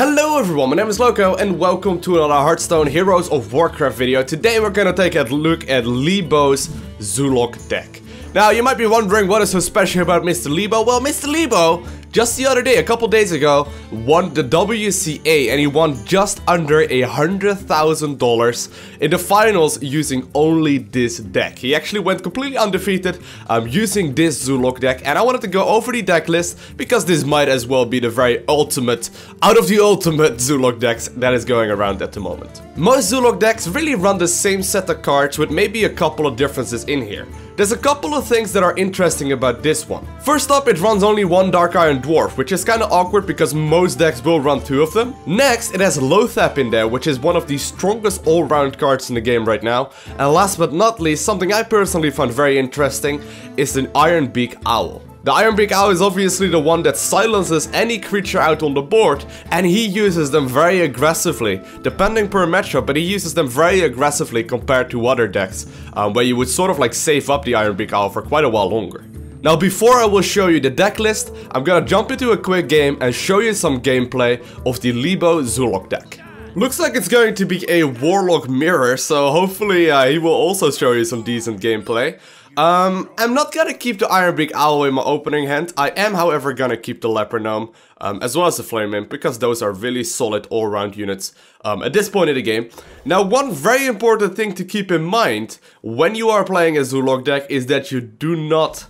Hello everyone, my name is Loco and welcome to another Hearthstone Heroes of Warcraft video. Today we're gonna take a look at Lebo's Zoolock deck. Now you might be wondering what is so special about Mr. Lebo. Well, Mr. Lebo, just the other day, a couple days ago, won the WCA and he won just under $100,000 in the finals using only this deck. He actually went completely undefeated using this Zoolock deck, and I wanted to go over the deck list because this might as well be the very ultimate, out of the ultimate Zoolock decks that is going around at the moment. Most Zoolock decks really run the same set of cards with maybe a couple of differences in here. There's a couple of things that are interesting about this one. First up, it runs only one Dark Iron Dwarf, which is kinda awkward because most decks will run two of them. Next, it has Loatheb in there, which is one of the strongest all-round cards in the game right now. And last but not least, something I personally find very interesting is the Ironbeak Owl. The Ironbeak Owl is obviously the one that silences any creature out on the board, and he uses them very aggressively, depending per matchup, but he uses them very aggressively compared to other decks, where you would sort of like save up the Ironbeak Owl for quite a while longer. Now before I will show you the deck list, I'm gonna jump into a quick game and show you some gameplay of the Lebo Zoolock deck. Looks like it's going to be a Warlock mirror, so hopefully he will also show you some decent gameplay. I'm not gonna keep the Ironbeak Owl in my opening hand. I am, however, gonna keep the Leper Gnome, as well as the Flame Imp, because those are really solid all-round units at this point in the game. Now, one very important thing to keep in mind when you are playing a Zoolock deck is that you do not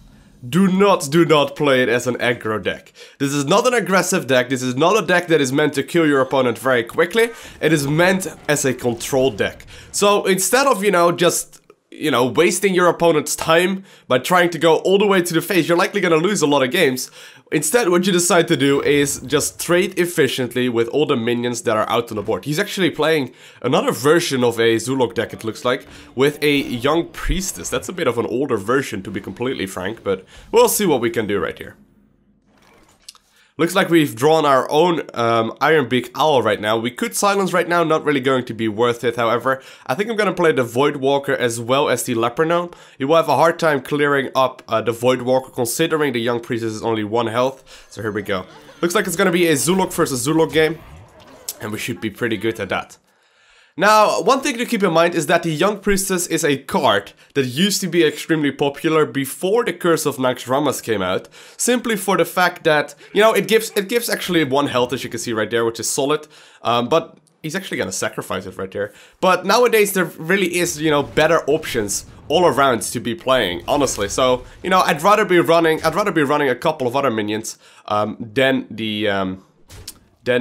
play it as an aggro deck. This is not an aggressive deck. This is not a deck that is meant to kill your opponent very quickly. It is meant as a control deck. So instead of, just wasting your opponent's time by trying to go all the way to the face, you're likely gonna lose a lot of games. Instead, what you decide to do is just trade efficiently with all the minions that are out on the board. He's actually playing another version of a Zoolock deck, it looks like, with a young priestess. That's a bit of an older version, to be completely frank, but we'll see what we can do right here. Looks like we've drawn our own Ironbeak Owl right now. We could silence right now, not really going to be worth it, however. I think I'm gonna play the Voidwalker as well as the Leper Gnome. He will have a hard time clearing up the Voidwalker, considering the young priestess is only 1 health. So here we go. Looks like it's gonna be a Zoolock versus Zoolock game, and we should be pretty good at that. Now, one thing to keep in mind is that the Young Priestess is a card that used to be extremely popular before the Curse of Naxxramas came out, simply for the fact that, it gives actually 1 health, as you can see right there, which is solid, but he's actually gonna sacrifice it right there. But nowadays there really is, better options all around to be playing, honestly. So, I'd rather be running a couple of other minions than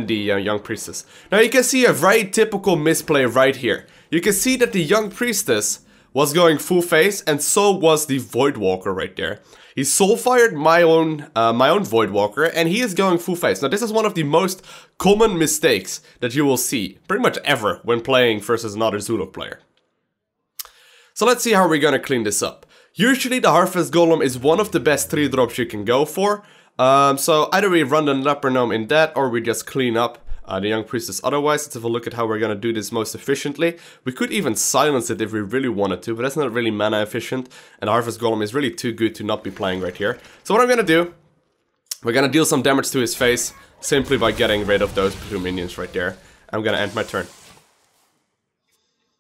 the Young Priestess. Now you can see a very typical misplay right here. You can see that the Young Priestess was going full face, and so was the Voidwalker right there. He soul-fired my own Voidwalker, and he is going full face. Now this is one of the most common mistakes that you will see pretty much ever when playing versus another Zoolock player. So let's see how we're gonna clean this up. Usually the Harvest Golem is one of the best 3-drops you can go for. So either we run the Leper Gnome in that, or we just clean up the Young Priestess otherwise. Let's have a look at how we're gonna do this most efficiently. We could even silence it if we really wanted to, but that's not really mana efficient, and the Harvest Golem is really too good to not be playing right here. So what I'm gonna do, we're gonna deal some damage to his face, simply by getting rid of those 2 minions right there. I'm gonna end my turn.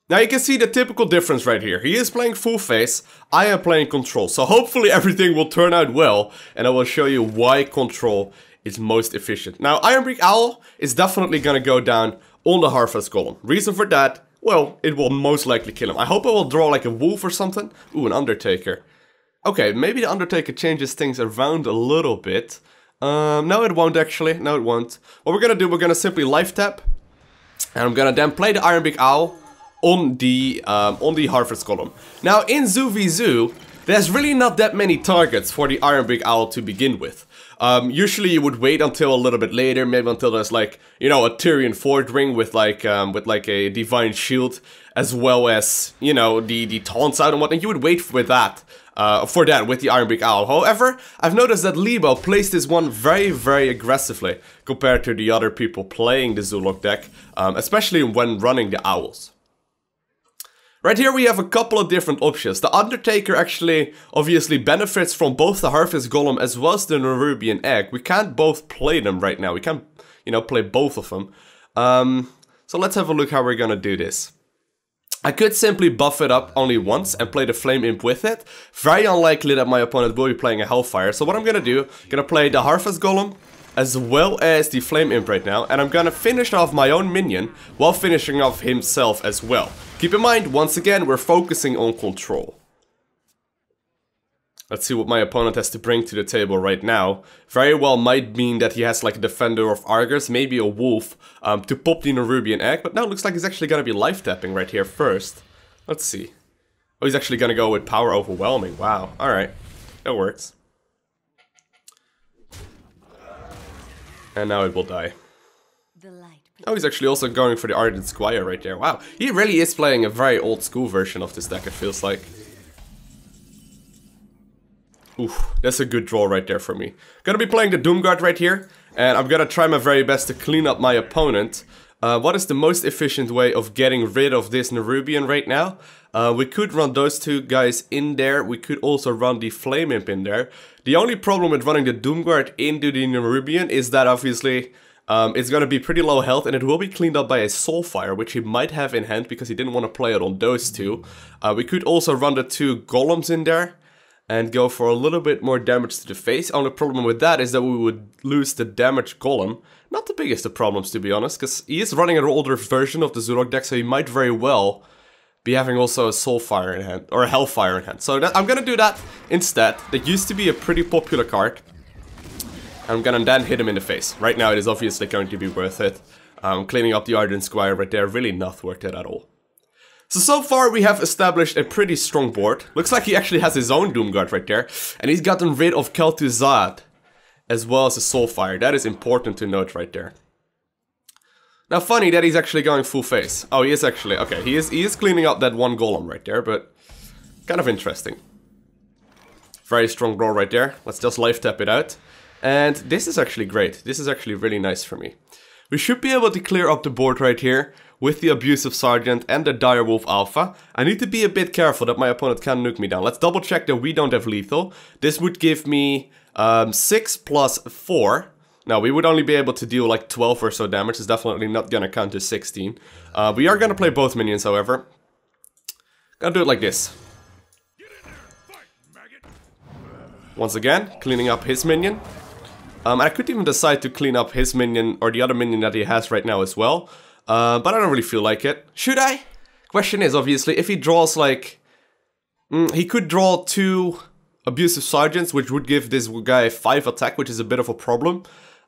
Now you can see the typical difference right here. He is playing full face, I am playing control. So hopefully everything will turn out well, and I will show you why control is most efficient. Now Ironbeak Owl is definitely gonna go down on the Harvest Golem. Reason for that, well, it will most likely kill him. I hope I will draw like a wolf or something. Ooh, an Undertaker. Okay, maybe the Undertaker changes things around a little bit. No, it won't actually. No, it won't. What we're gonna do, we're gonna simply life tap, and I'm gonna then play the Ironbeak Owl on the Harvest Golem. Now in Zoo v Zoo, there's really not that many targets for the Ironbeak Owl to begin with. Usually you would wait until a little bit later, maybe until there's like, a Tyrian Ford ring with like a Divine Shield, as well as, the taunts out and whatnot. You would wait for that with the Ironbeak Owl. However, I've noticed that Lebo plays this one very, very aggressively compared to the other people playing the Zoolock deck, especially when running the Owls. Right here we have a couple of different options. The Undertaker actually obviously benefits from both the Harvest Golem as well as the Nerubian Egg. We can't both play them right now. We can't you know, play both of them. So let's have a look how we're gonna do this. I could simply buff it up only once and play the Flame Imp with it. Very unlikely that my opponent will be playing a Hellfire. So what I'm gonna do, I'm gonna play the Harvest Golem as well as the Flame Imp right now. And I'm gonna finish off my own minion while finishing off himself as well. Keep in mind, once again, we're focusing on control. Let's see what my opponent has to bring to the table right now. Very well might mean that he has like a Defender of Argus, maybe a Wolf, to pop the Nerubian Egg. But now it looks like he's actually going to be life tapping right here first. Let's see. Oh, he's actually going to go with Power Overwhelming. Wow. Alright. That works. And now it will die. Oh, he's actually also going for the Ardent Squire right there. Wow. He really is playing a very old school version of this deck, it feels like. Oof, that's a good draw right there for me. Gonna be playing the Doomguard right here, and I'm gonna try my very best to clean up my opponent. What is the most efficient way of getting rid of this Nerubian right now? We could run those two guys in there. We could also run the Flame Imp in there. The only problem with running the Doomguard into the Nerubian is that obviously it's gonna be pretty low health, and it will be cleaned up by a Soulfire, which he might have in hand because he didn't want to play it on those two. We could also run the two Golems in there and go for a little bit more damage to the face. Only problem with that is that we would lose the damage Golem. Not the biggest of problems, to be honest, because he is running an older version of the Zoolock deck, so he might very well be having also a Soulfire in hand, or a Hellfire in hand. So I'm gonna do that instead. That used to be a pretty popular card. I'm gonna then hit him in the face. Right now it is obviously going to be worth it. Cleaning up the Ardent Squire right there, really not worth it at all. So far we have established a pretty strong board. Looks like he actually has his own Doomguard right there. And he's gotten rid of Kel'Thuzad, as well as a Soulfire. That is important to note right there. Now funny that he's actually going full face. Oh, he is actually, okay, he is cleaning up that one Golem right there, but kind of interesting. Very strong draw right there. Let's just life tap it out. And this is actually great. This is actually really nice for me. We should be able to clear up the board right here with the Abusive Sergeant and the Direwolf Alpha. I need to be a bit careful that my opponent can't nuke me down. Let's double check that we don't have lethal. This would give me 6 plus 4. Now, we would only be able to deal like 12 or so damage. It's definitely not gonna count to 16. We are gonna play both minions, however. Gonna do it like this. Once again, cleaning up his minion. I could even decide to clean up his minion or the other minion that he has right now as well. But I don't really feel like it. Should I? Question is, obviously, if he draws like... he could draw 2 Abusive Sergeants, which would give this guy 5 attack, which is a bit of a problem.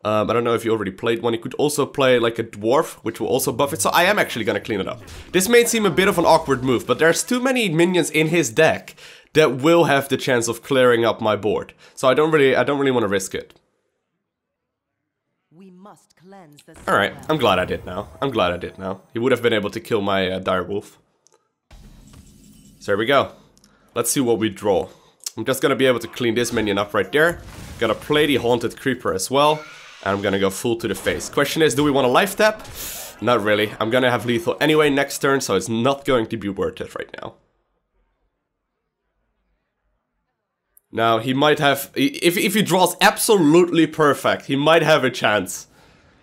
I don't know if you already played one. He could also play like a Dwarf, which will also buff it. So I am actually gonna clean it up. This may seem a bit of an awkward move, but there's too many minions in his deck that will have the chance of clearing up my board. So I don't really want to risk it. Alright, I'm glad I did now. I'm glad I did now. He would have been able to kill my Direwolf. So there we go. Let's see what we draw. I'm just gonna be able to clean this minion up right there. Gonna play the Haunted Creeper as well. And I'm gonna go full to the face. Question is, do we want to life tap? Not really. I'm gonna have lethal anyway next turn, so it's not going to be worth it right now. Now, he might have... If he draws absolutely perfect, he might have a chance.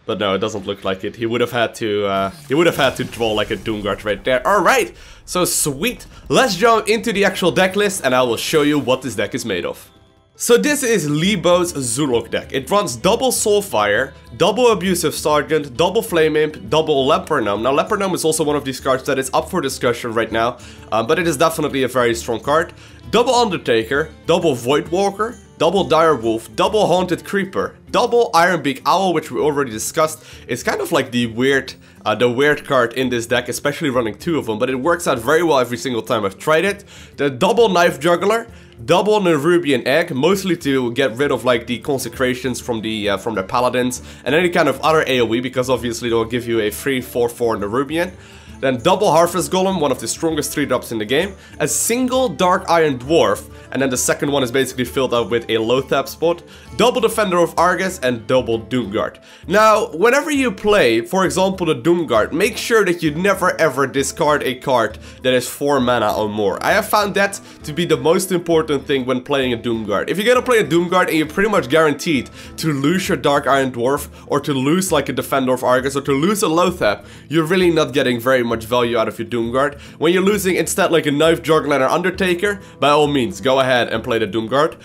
But no, it doesn't look like it. He would have had to draw like a Doomguard right there. Alright, so sweet. Let's jump into the actual deck list and I will show you what this deck is made of. So this is Leebo's Zoolock deck. It runs double Soulfire, double Abusive Sergeant, double Flame Imp, double Leper Gnome. Now Leper Gnome is also one of these cards that is up for discussion right now, but it is definitely a very strong card. Double Undertaker, double Voidwalker, double Direwolf, double Haunted Creeper, double Ironbeak Owl, which we already discussed. It's kind of like the weird card in this deck, especially running 2 of them, but it works out very well every single time I've tried it. The double Knife Juggler, double Nerubian Egg, mostly to get rid of like the consecrations from the paladins and any kind of other AoE, because obviously they'll give you a free 4/4 Nerubian. then double Harvest Golem, one of the strongest 3-drops in the game, a single Dark Iron Dwarf, and then the second one is basically filled up with a Loatheb spot, double Defender of Argus, and double Doomguard. Now, whenever you play, for example, the Doomguard, make sure that you never ever discard a card that is 4 mana or more. I have found that to be the most important thing when playing a Doomguard. If you're gonna play a Doomguard and you're pretty much guaranteed to lose your Dark Iron Dwarf, or to lose like a Defender of Argus, or to lose a Loatheb, you're really not getting very much value out of your Doomguard. When you're losing instead like a Knife, Juggler, and Undertaker, by all means, go ahead and play the Doomguard.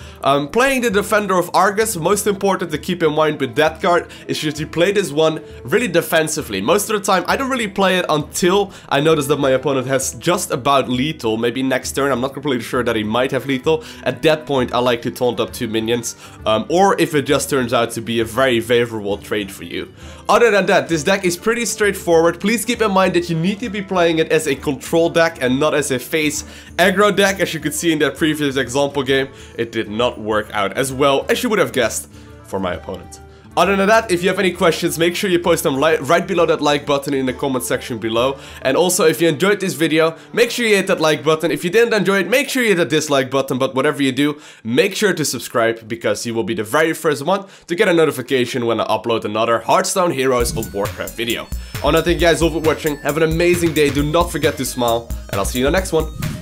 Playing the Defender of Argus, most important to keep in mind with that card is that you play this one really defensively. Most of the time, I don't really play it until I notice that my opponent has just about lethal. Maybe next turn, I'm not completely sure that he might have lethal. At that point, I like to taunt up 2 minions, or if it just turns out to be a very favorable trade for you. Other than that, this deck is pretty straightforward. Please keep in mind that you need to be playing it as a control deck and not as a face aggro deck. As you could see in that previous example game, it did not work out as well as you would have guessed for my opponent. Other than that, if you have any questions, make sure you post them right below that like button in the comment section below. And also, if you enjoyed this video, make sure you hit that like button. If you didn't enjoy it, make sure you hit that dislike button. But whatever you do, make sure to subscribe, because you will be the very first one to get a notification when I upload another Hearthstone Heroes of Warcraft video. I want to thank you guys all for watching. Have an amazing day. Do not forget to smile, and I'll see you in the next one.